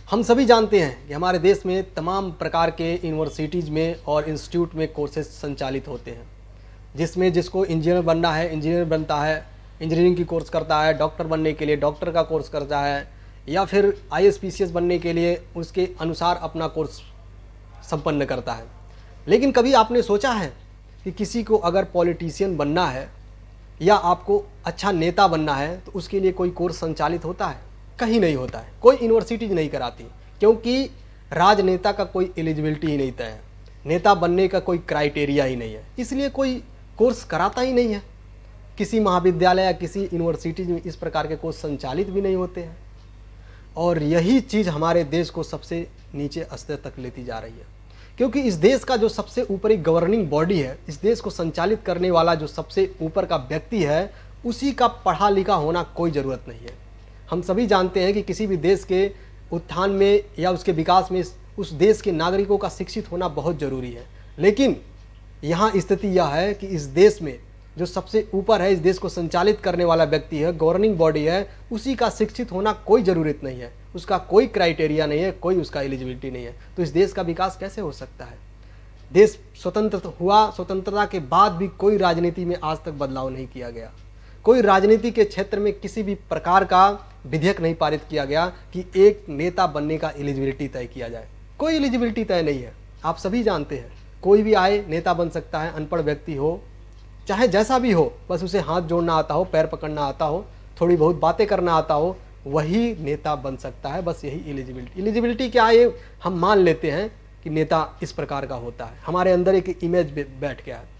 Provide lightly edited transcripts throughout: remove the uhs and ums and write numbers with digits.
हम सभी जानते हैं कि हमारे देश में तमाम प्रकार के यूनिवर्सिटीज़ में और इंस्टीट्यूट में कोर्सेज संचालित होते हैं, जिसमें जिसको इंजीनियर बनना है इंजीनियर बनता है, इंजीनियरिंग की कोर्स करता है, डॉक्टर बनने के लिए डॉक्टर का कोर्स करता है, या फिर आईएएस पीसीएस बनने के लिए उसके अनुसार अपना कोर्स संपन्न करता है। लेकिन कभी आपने सोचा है कि किसी को अगर पॉलिटिशियन बनना है या आपको अच्छा नेता बनना है तो उसके लिए कोई कोर्स संचालित होता है? कहीं नहीं होता है, कोई यूनिवर्सिटीज नहीं कराती, क्योंकि राजनेता का कोई एलिजिबिलिटी ही नहीं तय है, नेता बनने का कोई क्राइटेरिया ही नहीं है, इसलिए कोई कोर्स कराता ही नहीं है। किसी महाविद्यालय या किसी यूनिवर्सिटीज में इस प्रकार के कोर्स संचालित भी नहीं होते हैं, और यही चीज़ हमारे देश को सबसे नीचे स्तर तक लेती जा रही है। क्योंकि इस देश का जो सबसे ऊपरी गवर्निंग बॉडी है, इस देश को संचालित करने वाला जो सबसे ऊपर का व्यक्ति है, उसी का पढ़ा लिखा होना कोई ज़रूरत नहीं है। हम सभी जानते हैं कि किसी भी देश के उत्थान में या उसके विकास में उस देश के नागरिकों का शिक्षित होना बहुत ज़रूरी है। लेकिन यहाँ स्थिति यह है कि इस देश में जो सबसे ऊपर है, इस देश को संचालित करने वाला व्यक्ति है, गवर्निंग बॉडी है, उसी का शिक्षित होना कोई ज़रूरत नहीं है, उसका कोई क्राइटेरिया नहीं है, कोई उसका एलिजिबिलिटी नहीं है। तो इस देश का विकास कैसे हो सकता है? देश स्वतंत्र हुआ, स्वतंत्रता के बाद भी कोई राजनीति में आज तक बदलाव नहीं किया गया, कोई राजनीति के क्षेत्र में किसी भी प्रकार का विधेयक नहीं पारित किया गया कि एक नेता बनने का एलिजिबिलिटी तय किया जाए। कोई एलिजिबिलिटी तय नहीं है। आप सभी जानते हैं, कोई भी आए नेता बन सकता है, अनपढ़ व्यक्ति हो, चाहे जैसा भी हो, बस उसे हाथ जोड़ना आता हो, पैर पकड़ना आता हो, थोड़ी बहुत बातें करना आता हो, वही नेता बन सकता है। बस यही एलिजिबिलिटी क्या है, ये हम मान लेते हैं कि नेता इस प्रकार का होता है, हमारे अंदर एक इमेज बैठ गया है।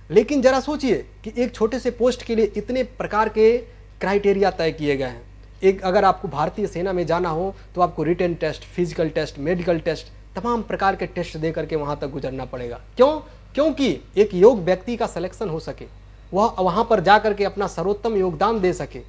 लेकिन जरा सोचिए कि एक छोटे से पोस्ट के लिए इतने प्रकार के क्राइटेरिया तय किए गए हैं। एक अगर आपको भारतीय सेना में जाना हो तो आपको written test, physical test, medical test, तमाम प्रकार के टेस्ट दे करके वहाँ तक गुजरना पड़ेगा। क्यों? क्योंकि एक योग्य व्यक्ति का सिलेक्शन हो सके, वह वहाँ पर जा करके अपना सर्वोत्तम योगदान दे सके।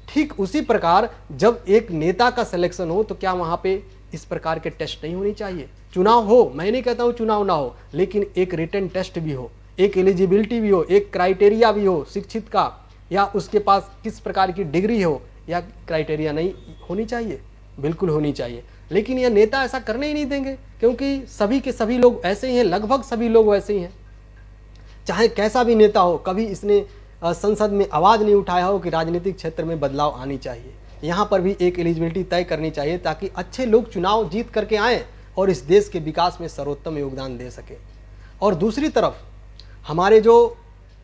ठीक उसी प्रकार जब एक नेता का सिलेक्शन हो तो क्या वहाँ पे इस प्रकार के टेस्ट नहीं होनी चाहिए? चुनाव हो, मैं नहीं कहता हूँ चुनाव ना हो, लेकिन एक रिटन टेस्ट भी हो, एक एलिजिबिलिटी भी हो, एक क्राइटेरिया भी हो शिक्षित का, या उसके पास किस प्रकार की डिग्री हो, या क्राइटेरिया नहीं होनी चाहिए? बिल्कुल होनी चाहिए। लेकिन यह नेता ऐसा करने ही नहीं देंगे, क्योंकि सभी के सभी लोग ऐसे ही हैं, लगभग सभी लोग वैसे ही हैं। चाहे कैसा भी नेता हो, कभी इसने संसद में आवाज़ नहीं उठाया हो कि राजनीतिक क्षेत्र में बदलाव आनी चाहिए। यहाँ पर भी एक एलिजिबिलिटी तय करनी चाहिए ताकि अच्छे लोग चुनाव जीत करके आएँ और इस देश के विकास में सर्वोत्तम योगदान दे सकें। और दूसरी तरफ हमारे जो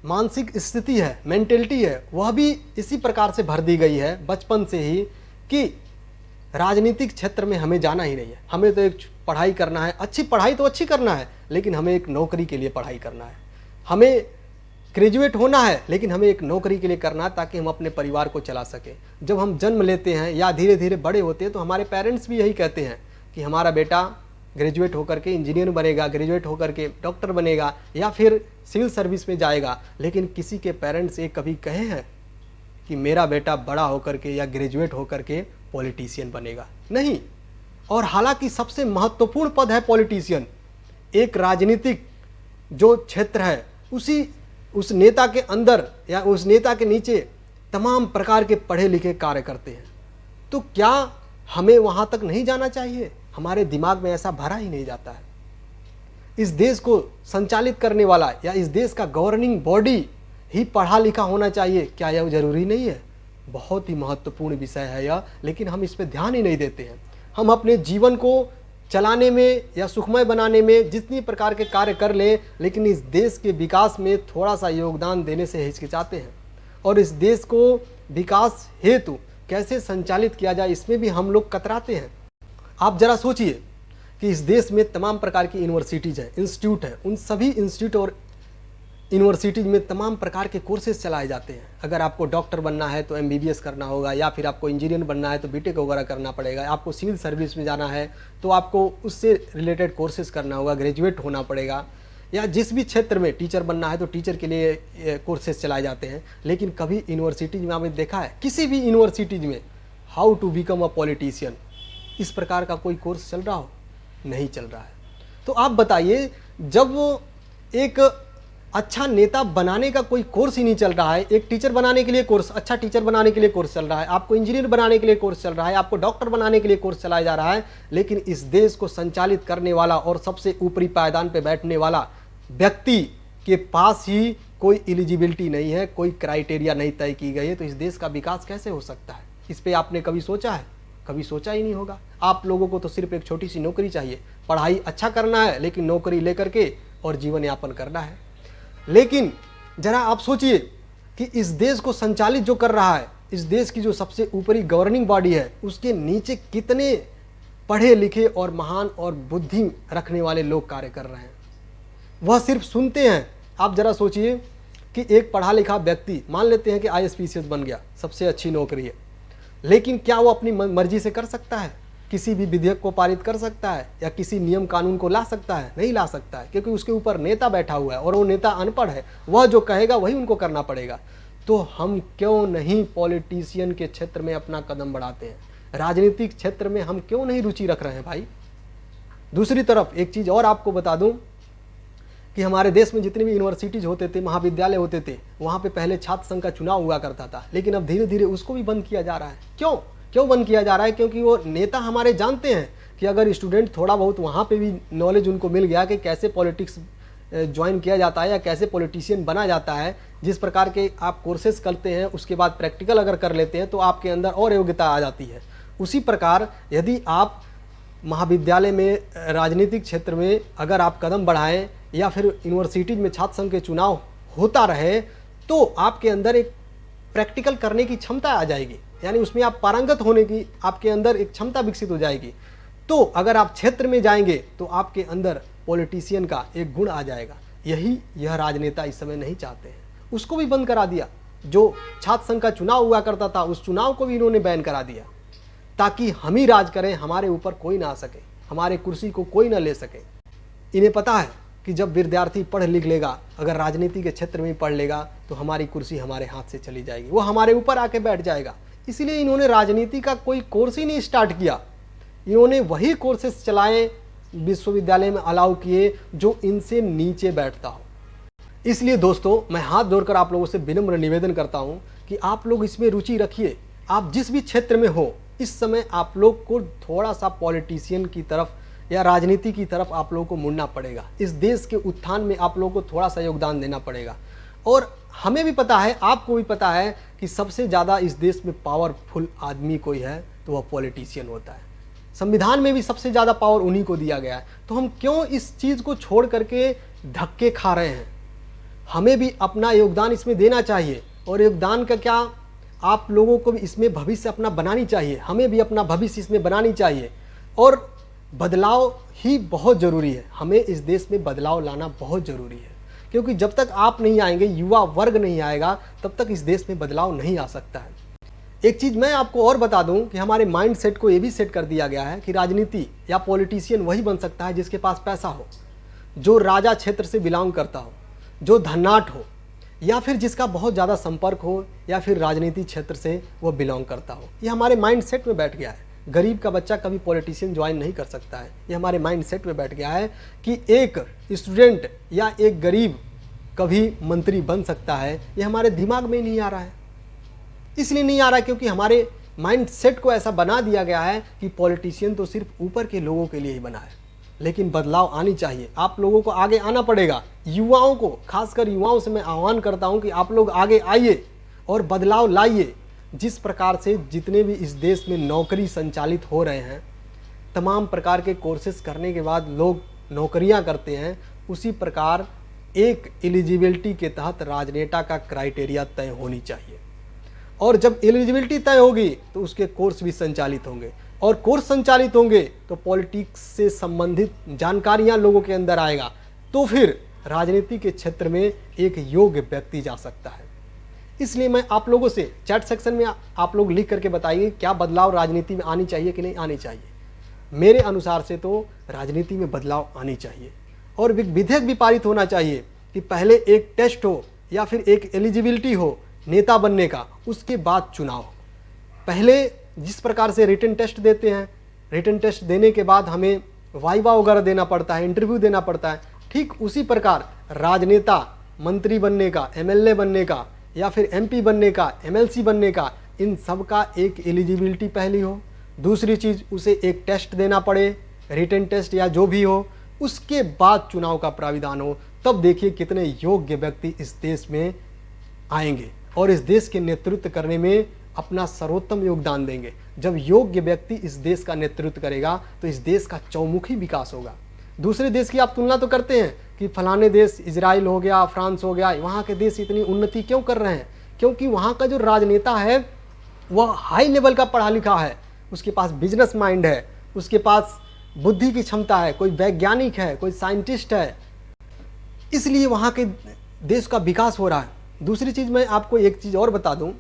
मानसिक स्थिति है, मेंटेलिटी है, वह भी इसी प्रकार से भर दी गई है बचपन से ही कि राजनीतिक क्षेत्र में हमें जाना ही नहीं है, हमें तो एक पढ़ाई करना है, अच्छी पढ़ाई तो अच्छी करना है, लेकिन हमें एक नौकरी के लिए पढ़ाई करना है, हमें ग्रेजुएट होना है, लेकिन हमें एक नौकरी के लिए करना है ताकि हम अपने परिवार को चला सकें। जब हम जन्म लेते हैं या धीरे धीरे बड़े होते हैं तो हमारे पेरेंट्स भी यही कहते हैं कि हमारा बेटा ग्रेजुएट होकर के इंजीनियर बनेगा, ग्रेजुएट होकर के डॉक्टर बनेगा, या फिर सिविल सर्विस में जाएगा। लेकिन किसी के पेरेंट्स ये कभी कहे हैं कि मेरा बेटा बड़ा होकर के या ग्रेजुएट होकर के पॉलिटिशियन बनेगा? नहीं। और हालांकि सबसे महत्वपूर्ण पद है पॉलिटिशियन, एक राजनीतिक जो क्षेत्र है उस नेता के अंदर या उस नेता के नीचे तमाम प्रकार के पढ़े लिखे कार्य करते हैं। तो क्या हमें वहाँ तक नहीं जाना चाहिए? हमारे दिमाग में ऐसा भरा ही नहीं जाता है। इस देश को संचालित करने वाला या इस देश का गवर्निंग बॉडी ही पढ़ा लिखा होना चाहिए, क्या यह जरूरी नहीं है? बहुत ही महत्वपूर्ण विषय है यह, लेकिन हम इस पर ध्यान ही नहीं देते हैं। हम अपने जीवन को चलाने में या सुखमय बनाने में जितनी प्रकार के कार्य कर लें, लेकिन इस देश के विकास में थोड़ा सा योगदान देने से हिचकिचाते हैं। और इस देश को विकास हेतु कैसे संचालित किया जाए, इसमें भी हम लोग कतराते हैं। आप जरा सोचिए कि इस देश में तमाम प्रकार की यूनिवर्सिटीज़ हैं, इंस्टीट्यूट हैं, उन सभी इंस्टीट्यूट और यूनिवर्सिटीज़ में तमाम प्रकार के कोर्सेज चलाए जाते हैं। अगर आपको डॉक्टर बनना है तो एमबीबीएस करना होगा, या फिर आपको इंजीनियर बनना है तो बीटेक वगैरह करना पड़ेगा, आपको सिविल सर्विस में जाना है तो आपको उससे रिलेटेड कोर्सेज करना होगा, ग्रेजुएट होना पड़ेगा, या जिस भी क्षेत्र में टीचर बनना है तो टीचर के लिए कोर्सेज चलाए जाते हैं। लेकिन कभी यूनिवर्सिटीज़ में आपने देखा है, किसी भी यूनिवर्सिटीज़ में how to become a politician इस प्रकार का कोई कोर्स चल रहा हो? नहीं चल रहा है। तो आप बताइए, जब एक अच्छा नेता बनाने का कोई कोर्स ही नहीं चल रहा है। एक टीचर बनाने के लिए कोर्स, अच्छा टीचर बनाने के लिए कोर्स चल रहा है, आपको इंजीनियर बनाने के लिए कोर्स चल रहा है, आपको डॉक्टर बनाने के लिए कोर्स चलाया जा रहा है, लेकिन इस देश को संचालित करने वाला और सबसे ऊपरी पायदान पर बैठने वाला व्यक्ति के पास ही कोई एलिजिबिलिटी नहीं है, कोई क्राइटेरिया नहीं तय की गई है, तो इस देश का विकास कैसे हो सकता है? इस पे आपने कभी सोचा है? कभी सोचा ही नहीं होगा। आप लोगों को तो सिर्फ एक छोटी सी नौकरी चाहिए, पढ़ाई अच्छा करना है लेकिन नौकरी लेकर के और जीवन यापन करना है। लेकिन जरा आप सोचिए कि इस देश को संचालित जो कर रहा है, इस देश की जो सबसे ऊपरी गवर्निंग बॉडी है, उसके नीचे कितने पढ़े लिखे और महान और बुद्धि रखने वाले लोग कार्य कर रहे हैं। वह सिर्फ सुनते हैं। आप जरा सोचिए कि एक पढ़ा लिखा व्यक्ति, मान लेते हैं कि ISPCS बन गया, सबसे अच्छी नौकरी है, लेकिन क्या वो अपनी मर्जी से कर सकता है? किसी भी विधेयक को पारित कर सकता है या किसी नियम कानून को ला सकता है? नहीं ला सकता है, क्योंकि उसके ऊपर नेता बैठा हुआ है और वो नेता अनपढ़ है। वह जो कहेगा वही उनको करना पड़ेगा। तो हम क्यों नहीं पॉलिटिशियन के क्षेत्र में अपना कदम बढ़ाते हैं? राजनीतिक क्षेत्र में हम क्यों नहीं रुचि रख रहे हैं भाई? दूसरी तरफ एक चीज़ और आपको बता दूं कि हमारे देश में जितने भी यूनिवर्सिटीज़ होते थे, महाविद्यालय होते थे, वहाँ पे पहले छात्र संघ का चुनाव हुआ करता था, लेकिन अब धीरे धीरे उसको भी बंद किया जा रहा है। क्यों बंद किया जा रहा है? क्योंकि वो नेता हमारे जानते हैं कि अगर स्टूडेंट थोड़ा बहुत वहाँ पे भी नॉलेज उनको मिल गया कि कैसे पॉलिटिक्स ज्वाइन किया जाता है या कैसे पॉलिटिशियन बना जाता है, जिस प्रकार के आप कोर्सेज करते हैं उसके बाद प्रैक्टिकल अगर कर लेते हैं तो आपके अंदर और योग्यता आ जाती है। उसी प्रकार यदि आप महाविद्यालय में, राजनीतिक क्षेत्र में अगर आप कदम बढ़ाएं या फिर यूनिवर्सिटीज में छात्र संघ के चुनाव होता रहे, तो आपके अंदर एक प्रैक्टिकल करने की क्षमता आ जाएगी, यानी उसमें आप पारंगत होने की आपके अंदर एक क्षमता विकसित हो जाएगी। तो अगर आप क्षेत्र में जाएंगे तो आपके अंदर पॉलिटिशियन का एक गुण आ जाएगा। यह राजनेता इस समय नहीं चाहते हैं। उसको भी बंद करा दिया। जो छात्र संघ का चुनाव हुआ करता था उस चुनाव को भी इन्होंने बैन करा दिया, ताकि हम ही राज करें, हमारे ऊपर कोई ना आ सके, हमारे कुर्सी को कोई ना ले सके। इन्हें पता है कि जब विद्यार्थी पढ़ लिख लेगा, अगर राजनीति के क्षेत्र में पढ़ लेगा तो हमारी कुर्सी हमारे हाथ से चली जाएगी, वो हमारे ऊपर आके बैठ जाएगा। इसीलिए इन्होंने राजनीति का कोई कोर्स ही नहीं स्टार्ट किया। इन्होंने वही कोर्सेस चलाए, विश्वविद्यालय में अलाउ किए जो इनसे नीचे बैठता हो। इसलिए दोस्तों, मैं हाथ जोड़कर आप लोगों से विनम्र निवेदन करता हूं कि आप लोग इसमें रुचि रखिए। आप जिस भी क्षेत्र में हो, इस समय आप लोग को थोड़ा सा पॉलिटिशियन की तरफ या राजनीति की तरफ आप लोगों को मुड़ना पड़ेगा। इस देश के उत्थान में आप लोगों को थोड़ा सा योगदान देना पड़ेगा। और हमें भी पता है, आपको भी पता है कि सबसे ज़्यादा इस देश में पावरफुल आदमी कोई है तो वह पॉलिटिशियन होता है। संविधान में भी सबसे ज़्यादा पावर उन्हीं को दिया गया है। तो हम क्यों इस चीज़ को छोड़ करके धक्के खा रहे हैं? हमें भी अपना योगदान इसमें देना चाहिए। और योगदान का क्या, आप लोगों को भी इसमें भविष्य अपना बनानी चाहिए, हमें भी अपना भविष्य इसमें बनानी चाहिए। और बदलाव ही बहुत ज़रूरी है। हमें इस देश में बदलाव लाना बहुत ज़रूरी है, क्योंकि जब तक आप नहीं आएंगे, युवा वर्ग नहीं आएगा, तब तक इस देश में बदलाव नहीं आ सकता है। एक चीज़ मैं आपको और बता दूं कि हमारे माइंड सेट को ये भी सेट कर दिया गया है कि राजनीति या पॉलिटिशियन वही बन सकता है जिसके पास पैसा हो, जो राजा क्षेत्र से बिलोंग करता हो, जो धनाढ़ हो, या फिर जिसका बहुत ज़्यादा संपर्क हो, या फिर राजनीति क्षेत्र से वो बिलोंग करता हो। ये हमारे माइंड सेट में बैठ गया है। गरीब का बच्चा कभी पॉलिटिशियन ज्वाइन नहीं कर सकता है। ये हमारे माइंड सेट में बैठ गया है कि एक स्टूडेंट या एक गरीब कभी मंत्री बन सकता है। ये हमारे दिमाग में ही नहीं आ रहा है। इसलिए नहीं आ रहा है क्योंकि हमारे माइंड सेट को ऐसा बना दिया गया है कि पॉलिटिशियन तो सिर्फ ऊपर के लोगों के लिए ही बना है। लेकिन बदलाव आनी चाहिए। आप लोगों को आगे आना पड़ेगा। युवाओं को, खासकर युवाओं से मैं आह्वान करता हूं कि आप लोग आगे आइए और बदलाव लाइए। जिस प्रकार से जितने भी इस देश में नौकरी संचालित हो रहे हैं, तमाम प्रकार के कोर्सेज करने के बाद लोग नौकरियां करते हैं, उसी प्रकार एक एलिजिबिलिटी के तहत राजनेता का क्राइटेरिया तय होनी चाहिए। और जब एलिजिबिलिटी तय होगी तो उसके कोर्स भी संचालित होंगे, और कोर्स संचालित होंगे तो पॉलिटिक्स से संबंधित जानकारियां लोगों के अंदर आएगा, तो फिर राजनीति के क्षेत्र में एक योग्य व्यक्ति जा सकता है। इसलिए मैं आप लोगों से चैट सेक्शन में आप लोग लिख करके बताइए क्या बदलाव राजनीति में आनी चाहिए कि नहीं आनी चाहिए। मेरे अनुसार से तो राजनीति में बदलाव आनी चाहिए, और विधेयक भी पारित होना चाहिए कि पहले एक टेस्ट हो या फिर एक एलिजिबिलिटी हो नेता बनने का, उसके बाद चुनाव। पहले जिस प्रकार से रिटन टेस्ट देते हैं, रिटन टेस्ट देने के बाद हमें वाइवा वगैरह देना पड़ता है, इंटरव्यू देना पड़ता है, ठीक उसी प्रकार राजनेता मंत्री बनने का, एमएलए बनने का, या फिर एमपी बनने का, एमएलसी बनने का, इन सब का एक एलिजिबिलिटी पहली हो। दूसरी चीज़, उसे एक टेस्ट देना पड़े, रिटन टेस्ट या जो भी हो, उसके बाद चुनाव का प्राविधान हो। तब देखिए कितने योग्य व्यक्ति इस देश में आएंगे और इस देश के नेतृत्व करने में अपना सर्वोत्तम योगदान देंगे। जब योग्य व्यक्ति इस देश का नेतृत्व करेगा तो इस देश का चौमुखी विकास होगा। दूसरे देश की आप तुलना तो करते हैं कि फलाने देश, इजराइल हो गया, फ्रांस हो गया, वहाँ के देश इतनी उन्नति क्यों कर रहे हैं? क्योंकि वहाँ का जो राजनेता है वह हाई लेवल का पढ़ा लिखा है, उसके पास बिजनेस माइंड है, उसके पास बुद्धि की क्षमता है, कोई वैज्ञानिक है, कोई साइंटिस्ट है, इसलिए वहाँ के देश का विकास हो रहा है। दूसरी चीज़, मैं आपको एक चीज़ और बता दूं,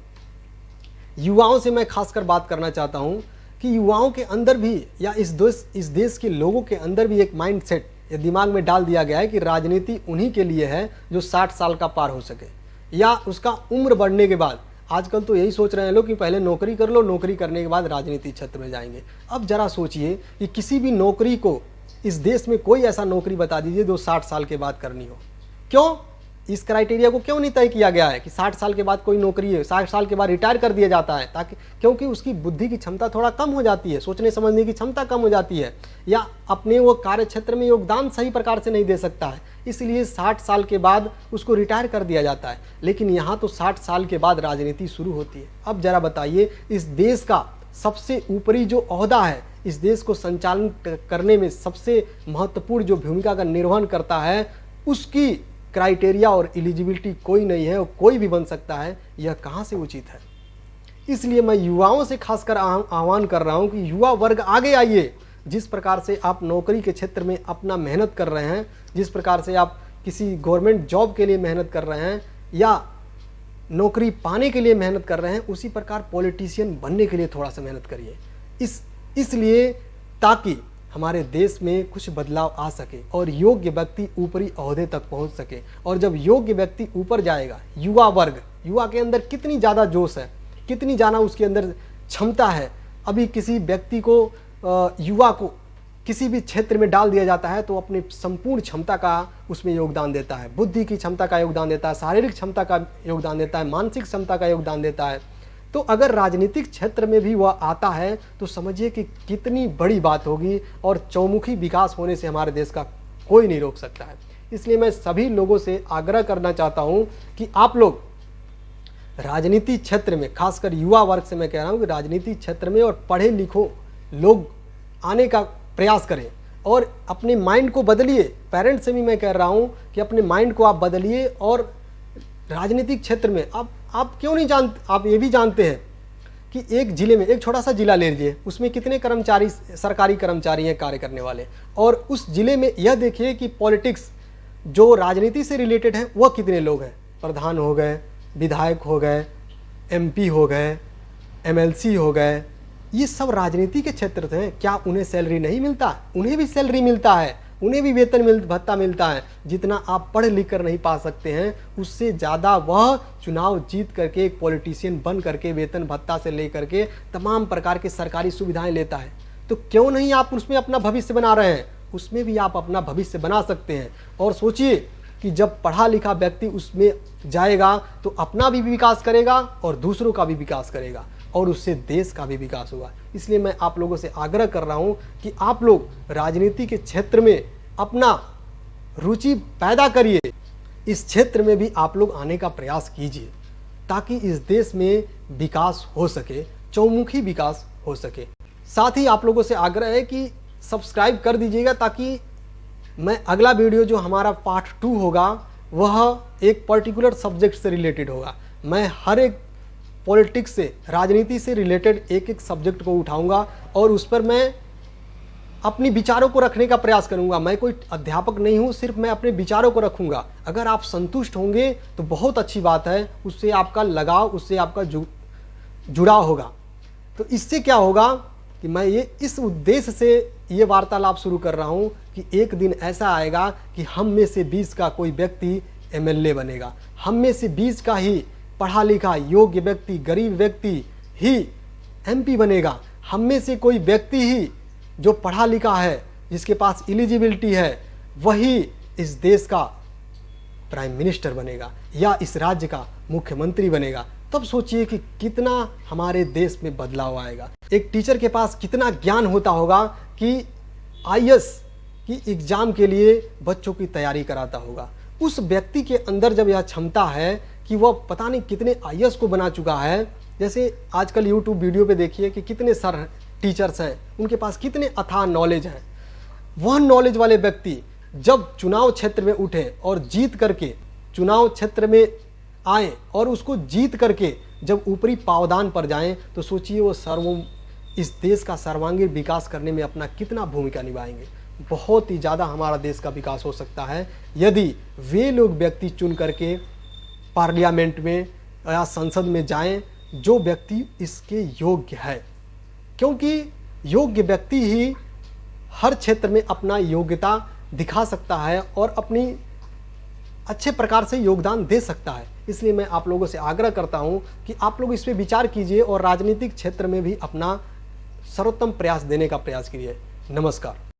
युवाओं से मैं खासकर बात करना चाहता हूं कि युवाओं के अंदर भी, या इस देश के लोगों के अंदर भी एक माइंडसेट ये दिमाग में डाल दिया गया है कि राजनीति उन्हीं के लिए है जो 60 साल का पार हो सके या उसका उम्र बढ़ने के बाद। आजकल तो यही सोच रहे हैं लोग कि पहले नौकरी कर लो, नौकरी करने के बाद राजनीति क्षेत्र में जाएंगे। अब जरा सोचिए कि किसी भी नौकरी को इस देश में कोई ऐसा नौकरी बता दीजिए जो 60 साल के बाद करनी हो। क्यों? इस क्राइटेरिया को क्यों नहीं तय किया गया है कि 60 साल के बाद कोई नौकरी है, 60 साल के बाद रिटायर कर दिया जाता है? ताकि, क्योंकि उसकी बुद्धि की क्षमता थोड़ा कम हो जाती है, सोचने समझने की क्षमता कम हो जाती है, या अपने वो कार्य क्षेत्र में योगदान सही प्रकार से नहीं दे सकता है, इसलिए 60 साल के बाद उसको रिटायर कर दिया जाता है। लेकिन यहाँ तो 60 साल के बाद राजनीति शुरू होती है। अब जरा बताइए, इस देश का सबसे ऊपरी जो ओहदा है, इस देश को संचालन करने में सबसे महत्वपूर्ण जो भूमिका का निर्वहन करता है, उसकी क्राइटेरिया और एलिजिबिलिटी कोई नहीं है और कोई भी बन सकता है, यह कहाँ से उचित है? इसलिए मैं युवाओं से खासकर आह्वान कर रहा हूँ कि युवा वर्ग आगे आइए। जिस प्रकार से आप नौकरी के क्षेत्र में अपना मेहनत कर रहे हैं, जिस प्रकार से आप किसी गवर्नमेंट जॉब के लिए मेहनत कर रहे हैं या नौकरी पाने के लिए मेहनत कर रहे हैं, उसी प्रकार पॉलिटिशियन बनने के लिए थोड़ा सा मेहनत करिए। इसलिए ताकि हमारे देश में कुछ बदलाव आ सके और योग्य व्यक्ति ऊपरी ओहदे तक पहुंच सके। और जब योग्य व्यक्ति ऊपर जाएगा, युवा वर्ग, युवा के अंदर कितनी ज़्यादा जोश है, कितनी ज़्यादा उसके अंदर क्षमता है। अभी किसी व्यक्ति को, युवा को किसी भी क्षेत्र में डाल दिया जाता है तो अपने संपूर्ण क्षमता का उसमें योगदान देता है, बुद्धि की क्षमता का योगदान देता है, शारीरिक क्षमता का योगदान देता है, मानसिक क्षमता का योगदान देता है। तो अगर राजनीतिक क्षेत्र में भी वह आता है तो समझिए कि कितनी बड़ी बात होगी और चौमुखी विकास होने से हमारे देश का कोई नहीं रोक सकता है। इसलिए मैं सभी लोगों से आग्रह करना चाहता हूं कि आप लोग राजनीति क्षेत्र में, खासकर युवा वर्ग से मैं कह रहा हूं कि राजनीति क्षेत्र में और पढ़े लिखो लोग आने का प्रयास करें और अपने माइंड को बदलिए। पेरेंट्स से भी मैं कह रहा हूं कि अपने माइंड को आप बदलिए और राजनीतिक क्षेत्र में आप क्यों नहीं जानते, आप ये भी जानते हैं कि एक जिले में, एक छोटा सा जिला ले लीजिए, उसमें कितने कर्मचारी, सरकारी कर्मचारी हैं कार्य करने वाले, और उस जिले में यह देखिए कि पॉलिटिक्स जो राजनीति से रिलेटेड है वह कितने लोग हैं। प्रधान हो गए, विधायक हो गए, एमपी हो गए, एमएलसी हो गए, ये सब राजनीति के क्षेत्र से हैं। क्या उन्हें सैलरी नहीं मिलता? उन्हें भी सैलरी मिलता है, उन्हें भी वेतन भत्ता मिलता है। जितना आप पढ़ लिख कर नहीं पा सकते हैं, उससे ज़्यादा वह चुनाव जीत करके एक पॉलिटिशियन बन करके वेतन भत्ता से लेकर के तमाम प्रकार के सरकारी सुविधाएं लेता है। तो क्यों नहीं आप उसमें अपना भविष्य बना रहे हैं? उसमें भी आप अपना भविष्य बना सकते हैं। और सोचिए कि जब पढ़ा लिखा व्यक्ति उसमें जाएगा तो अपना भी विकास करेगा और दूसरों का भी विकास करेगा और उससे देश का भी विकास होगा। इसलिए मैं आप लोगों से आग्रह कर रहा हूं कि आप लोग राजनीति के क्षेत्र में अपना रुचि पैदा करिए, इस क्षेत्र में भी आप लोग आने का प्रयास कीजिए ताकि इस देश में विकास हो सके, चौमुखी विकास हो सके। साथ ही आप लोगों से आग्रह है कि सब्सक्राइब कर दीजिएगा ताकि मैं अगला वीडियो जो हमारा पार्ट 2 होगा वह एक पर्टिकुलर सब्जेक्ट से रिलेटेड होगा। मैं हर एक पॉलिटिक्स से, राजनीति से रिलेटेड एक एक सब्जेक्ट को उठाऊंगा और उस पर मैं अपनी विचारों को रखने का प्रयास करूंगा। मैं कोई अध्यापक नहीं हूं, सिर्फ मैं अपने विचारों को रखूंगा। अगर आप संतुष्ट होंगे तो बहुत अच्छी बात है, उससे आपका लगाव, उससे आपका जुड़ाव होगा। तो इससे क्या होगा कि मैं ये इस उद्देश्य से ये वार्तालाप शुरू कर रहा हूं कि एक दिन ऐसा आएगा कि हम में से 20 का कोई व्यक्ति एमएलए बनेगा, हम में से 20 का ही पढ़ा लिखा योग्य व्यक्ति, गरीब व्यक्ति ही एमपी बनेगा, हम में से कोई व्यक्ति ही जो पढ़ा लिखा है, जिसके पास एलिजिबिलिटी है, वही इस देश का प्राइम मिनिस्टर बनेगा या इस राज्य का मुख्यमंत्री बनेगा, तब सोचिए कि कितना हमारे देश में बदलाव आएगा। एक टीचर के पास कितना ज्ञान होता होगा कि आईएएस की एग्जाम के लिए बच्चों की तैयारी कराता होगा। उस व्यक्ति के अंदर जब यह क्षमता है कि वह पता नहीं कितने आईएएस को बना चुका है, जैसे आजकल यूट्यूब वीडियो पे देखिए कि कितने सर टीचर्स हैं, उनके पास कितने अथाह नॉलेज है। वह नॉलेज वाले व्यक्ति जब चुनाव क्षेत्र में उठे और जीत करके चुनाव क्षेत्र में आए और उसको जीत करके जब ऊपरी पावदान पर जाएं, तो सोचिए वो इस देश का सर्वांगीण विकास करने में अपना कितना भूमिका निभाएंगे। बहुत ही ज़्यादा हमारा देश का विकास हो सकता है यदि वे लोग व्यक्ति चुन करके पार्लियामेंट में या संसद में जाएं जो व्यक्ति इसके योग्य है, क्योंकि योग्य व्यक्ति ही हर क्षेत्र में अपना योग्यता दिखा सकता है और अपनी अच्छे प्रकार से योगदान दे सकता है। इसलिए मैं आप लोगों से आग्रह करता हूं कि आप लोग इस पे विचार कीजिए और राजनीतिक क्षेत्र में भी अपना सर्वोत्तम प्रयास देने का प्रयास कीजिए। नमस्कार।